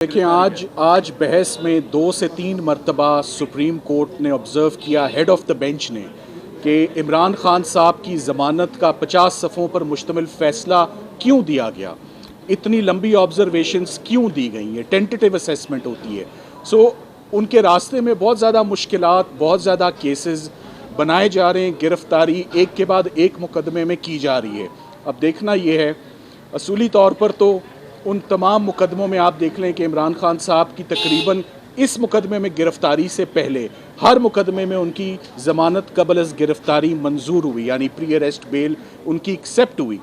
देखिए आज आज बहस में 2 से 3 मरतबा सुप्रीम कोर्ट ने ऑब्ज़र्व किया, हेड ऑफ़ द बेंच ने, कि इमरान खान साहब की ज़मानत का 50 सफ़ों पर मुश्तमिल फ़ैसला क्यों दिया गया, इतनी लंबी ऑब्ज़र्वेशंस क्यों दी गई हैं, टेंटेटिव असेसमेंट होती है। उनके रास्ते में बहुत ज़्यादा मुश्किलात, बहुत ज़्यादा केसेस बनाए जा रहे हैं, गिरफ्तारी एक के बाद एक मुकदमे में की जा रही है। अब देखना ये है, असूली तौर पर तो उन तमाम मुकदमों में आप देख लें कि इमरान खान साहब की तकरीबन इस मुकदमे में गिरफ्तारी से पहले हर मुकदमे में उनकी ज़मानत कबल अज़ गिरफ्तारी मंजूर हुई, यानी प्री अरेस्ट बेल उनकी एक्सेप्ट हुई।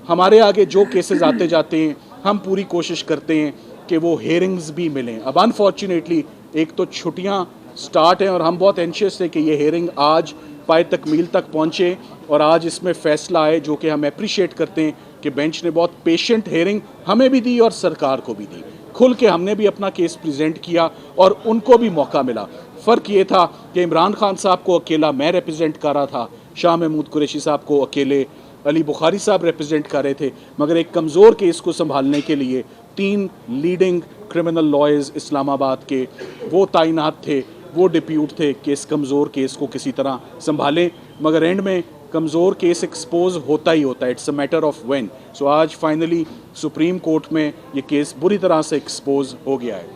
हमारे आगे जो केसेस आते जाते हैं, हम पूरी कोशिश करते हैं कि वो हेयरिंग्स भी मिलें। अब अनफॉर्चुनेटली एक तो छुट्टियां स्टार्ट हैं और हम बहुत एंशियस थे कि ये हेयरिंग आज पाए तकमील तक पहुँचे और आज इसमें फ़ैसला आए, जो कि हम अप्रिशिएट करते हैं कि बेंच ने बहुत पेशेंट हेयरिंग हमें भी दी और सरकार को भी दी। खुल के हमने भी अपना केस प्रेजेंट किया और उनको भी मौका मिला। फ़र्क ये था कि इमरान खान साहब को अकेला मैं रिप्रेजेंट कर रहा था, शाह महमूद कुरैशी साहब को अकेले अली बुखारी साहब रिप्रेजेंट कर रहे थे, मगर एक कमज़ोर केस को संभालने के लिए 3 लीडिंग क्रिमिनल लॉयर्स इस्लामाबाद के वो तैनात थे, वो डिप्यूट थे कि इस कमज़ोर केस को किसी तरह संभालें। मगर एंड में कमज़ोर केस एक्सपोज होता ही होता है, it's a matter of when. So आज फाइनली सुप्रीम कोर्ट में ये केस बुरी तरह से एक्सपोज हो गया है।